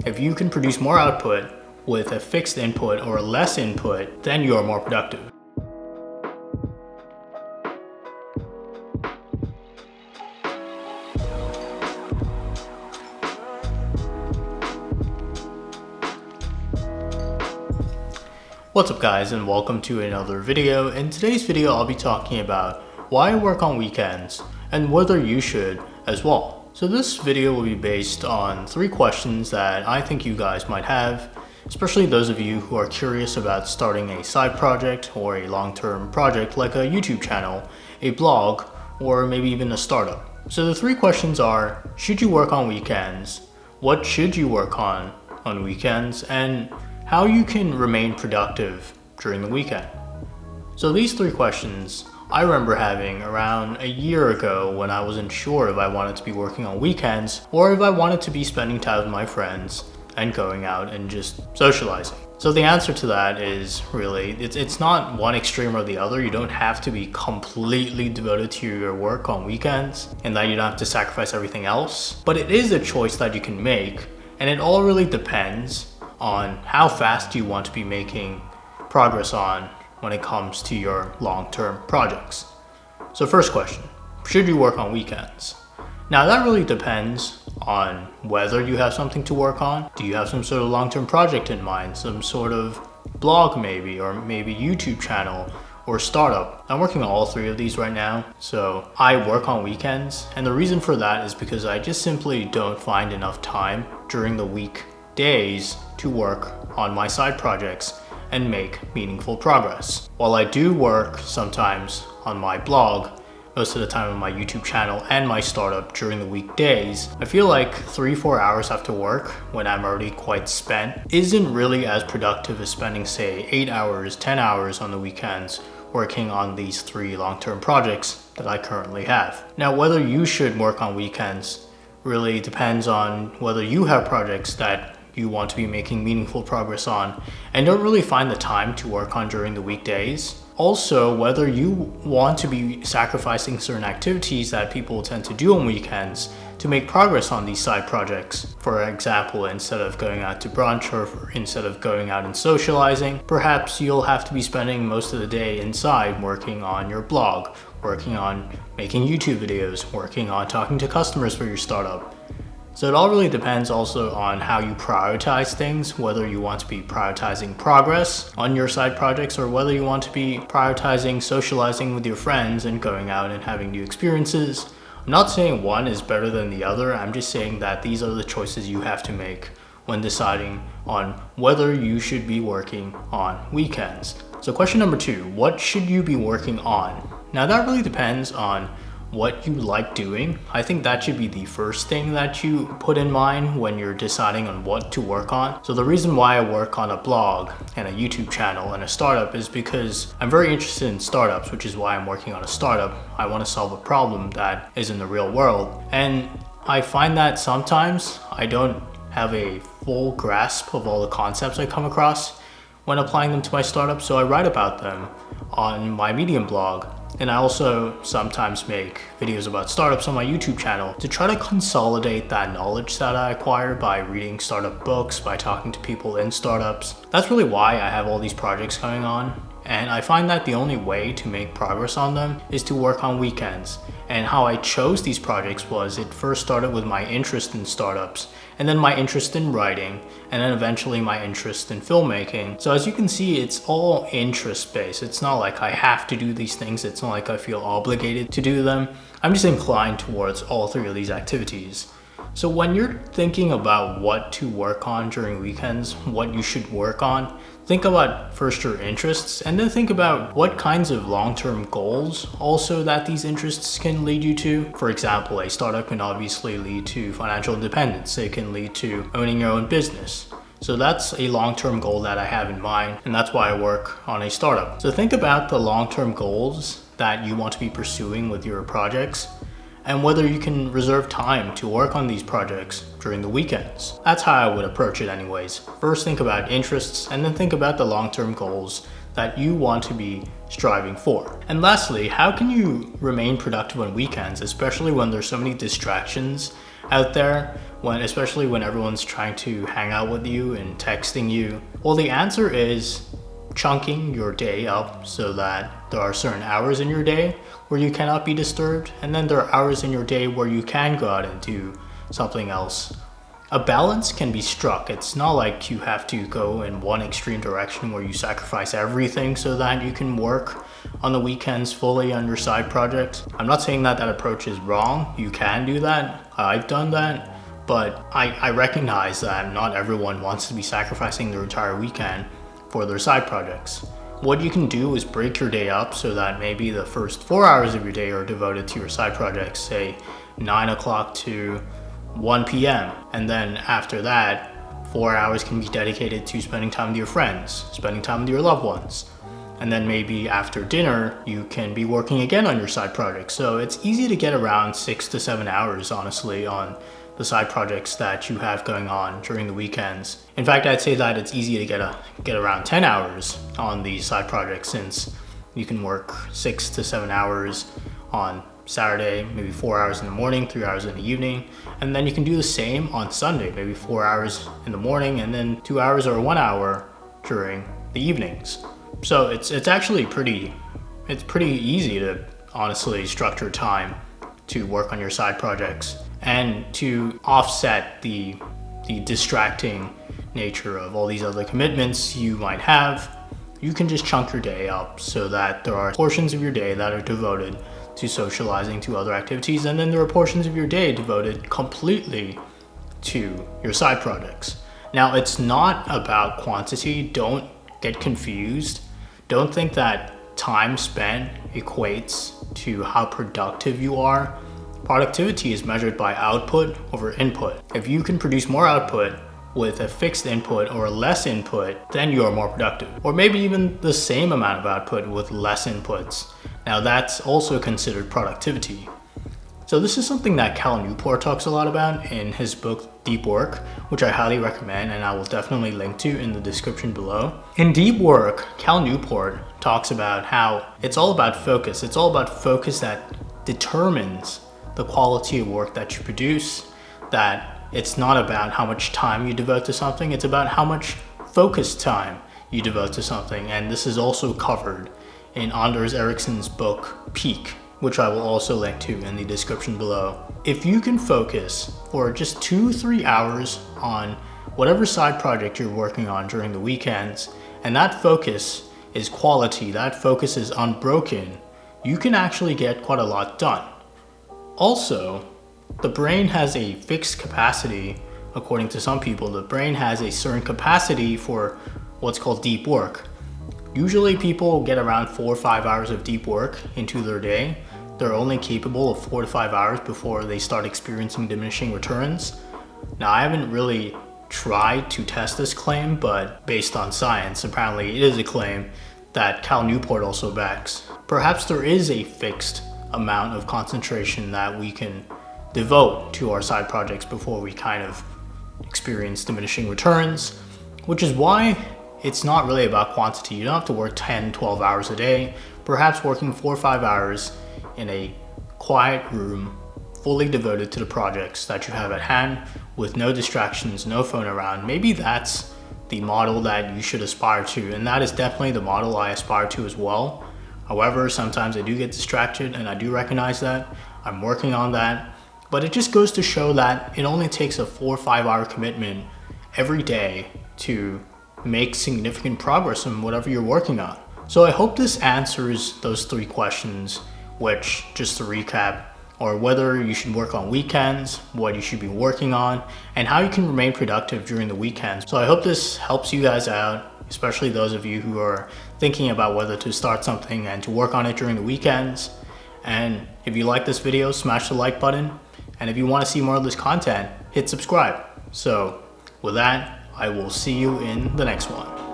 If you can produce more output with a fixed input or less input, then you are more productive. What's up guys, and welcome to another video. In today's video I'll be talking about why I work on weekends and whether you should as well. So this video will be based on 3 questions that I think you guys might have, especially those of you who are curious about starting a side project or a long-term project like a YouTube channel, a blog, or maybe even a startup. So the 3 questions are: should you work on weekends? What should you work on weekends? And how you can remain productive during the weekend. So these 3 questions I remember having around a year ago when I wasn't sure if I wanted to be working on weekends or if I wanted to be spending time with my friends and going out and just socializing. So the answer to that is really, it's not one extreme or the other. You don't have to be completely devoted to your work on weekends and that you don't have to sacrifice everything else. But it is a choice that you can make, and it all really depends on how fast you want to be making progress on when it comes to your long-term projects. So first question, should you work on weekends? Now that really depends on whether you have something to work on. Do you have some sort of long-term project in mind? Some sort of blog maybe, or maybe YouTube channel or startup? I'm working on all 3 of these right now. So I work on weekends, and the reason for that is because I just simply don't find enough time during the weekdays to work on my side projects and make meaningful progress. While I do work sometimes on my blog, most of the time on my YouTube channel and my startup during the weekdays, I feel like 3-4 hours after work, when I'm already quite spent, isn't really as productive as spending say 8 hours, 10 hours on the weekends working on these 3 long-term projects that I currently have. Now, whether you should work on weekends really depends on whether you have projects that you want to be making meaningful progress on and don't really find the time to work on during the weekdays. Also, whether you want to be sacrificing certain activities that people tend to do on weekends to make progress on these side projects. For example, instead of going out to brunch or instead of going out and socializing, perhaps you'll have to be spending most of the day inside working on your blog, working on making YouTube videos, working on talking to customers for your startup. So it all really depends also on how you prioritize things, whether you want to be prioritizing progress on your side projects or whether you want to be prioritizing socializing with your friends and going out and having new experiences. I'm not saying one is better than the other. I'm just saying that these are the choices you have to make when deciding on whether you should be working on weekends. So question number 2, what should you be working on? Now that really depends on what you like doing. I think that should be the first thing that you put in mind when you're deciding on what to work on. So the reason why I work on a blog and a YouTube channel and a startup is because I'm very interested in startups, which is why I'm working on a startup. I want to solve a problem that is in the real world. And I find that sometimes I don't have a full grasp of all the concepts I come across when applying them to my startup, so I write about them on my Medium blog. And I also sometimes make videos about startups on my YouTube channel to try to consolidate that knowledge that I acquire by reading startup books, by talking to people in startups. That's really why I have all these projects going on. And I find that the only way to make progress on them is to work on weekends. And how I chose these projects was it first started with my interest in startups, and then my interest in writing, and then eventually my interest in filmmaking. So as you can see, it's all interest-based. It's not like I have to do these things. It's not like I feel obligated to do them. I'm just inclined towards all 3 of these activities. So when you're thinking about what to work on during weekends, what you should work on, think about first your interests, and then think about what kinds of long-term goals also that these interests can lead you to. For example, a startup can obviously lead to financial independence. It can lead to owning your own business. So that's a long-term goal that I have in mind, and that's why I work on a startup. So think about the long-term goals that you want to be pursuing with your projects, and whether you can reserve time to work on these projects during the weekends. That's how I would approach it anyways. First think about interests, and then think about the long-term goals that you want to be striving for. And lastly, how can you remain productive on weekends, especially when there's so many distractions out there especially when everyone's trying to hang out with you and texting you? Well, the answer is chunking your day up so that there are certain hours in your day where you cannot be disturbed, and then there are hours in your day where you can go out and do something else. A balance can be struck. It's not like you have to go in one extreme direction where you sacrifice everything so that you can work on the weekends fully on your side projects. I'm not saying that that approach is wrong. You can do that. I've done that. But I recognize that not everyone wants to be sacrificing their entire weekend for their side projects. What you can do is break your day up so that maybe the first 4 hours of your day are devoted to your side projects, say 9 o'clock to 1 p.m. And then after that, 4 hours can be dedicated to spending time with your friends, spending time with your loved ones. And then maybe after dinner, you can be working again on your side projects. So it's easy to get around 6 to 7 hours, honestly, on the side projects that you have going on during the weekends. In fact, I'd say that it's easy to get around 10 hours on these side projects, since you can work 6 to 7 hours on Saturday, maybe 4 hours in the morning, 3 hours in the evening, and then you can do the same on Sunday, maybe 4 hours in the morning and then 2 hours or 1 hour during the evenings. So it's actually pretty easy to honestly structure time to work on your side projects and to offset the distracting nature of all these other commitments you might have. You can just chunk your day up so that there are portions of your day that are devoted to socializing, to other activities, and then there are portions of your day devoted completely to your side projects. Now, it's not about quantity. Don't get confused. Don't think that time spent equates to how productive you are. Productivity is measured by output over input. If you can produce more output with a fixed input or less input, then you are more productive. Or maybe even the same amount of output with less inputs. Now that's also considered productivity. So this is something that Cal Newport talks a lot about in his book Deep Work, which I highly recommend and I will definitely link to in the description below. In Deep Work, Cal Newport talks about how it's all about focus. It's all about focus that determines the quality of work that you produce, that it's not about how much time you devote to something, it's about how much focused time you devote to something. And this is also covered in Anders Ericsson's book Peak, which I will also link to in the description below. If you can focus for just 2-3 hours on whatever side project you're working on during the weekends, and that focus is quality, that focus is unbroken, you can actually get quite a lot done. Also, the brain has a fixed capacity. According to some people, the brain has a certain capacity for what's called deep work. Usually people get around 4 or 5 hours of deep work into their day. They're only capable of 4 to 5 hours before they start experiencing diminishing returns. Now, I haven't really tried to test this claim, but based on science, apparently it is a claim that Cal Newport also backs. Perhaps there is a fixed amount of concentration that we can devote to our side projects before we kind of experience diminishing returns, which is why it's not really about quantity. You don't have to work 10, 12 hours a day. Perhaps working 4 or 5 hours in a quiet room, fully devoted to the projects that you have at hand with no distractions, no phone around. Maybe that's the model that you should aspire to, and that is definitely the model I aspire to as well. However, sometimes I do get distracted and I do recognize that. I'm working on that. But it just goes to show that it only takes a 4 or 5 hour commitment every day to make significant progress on whatever you're working on. So I hope this answers those 3 questions, which, just to recap, are whether you should work on weekends, what you should be working on, and how you can remain productive during the weekends. So I hope this helps you guys out, especially those of you who are thinking about whether to start something and to work on it during the weekends. And if you like this video, smash the like button. And if you want to see more of this content, hit subscribe. So with that, I will see you in the next one.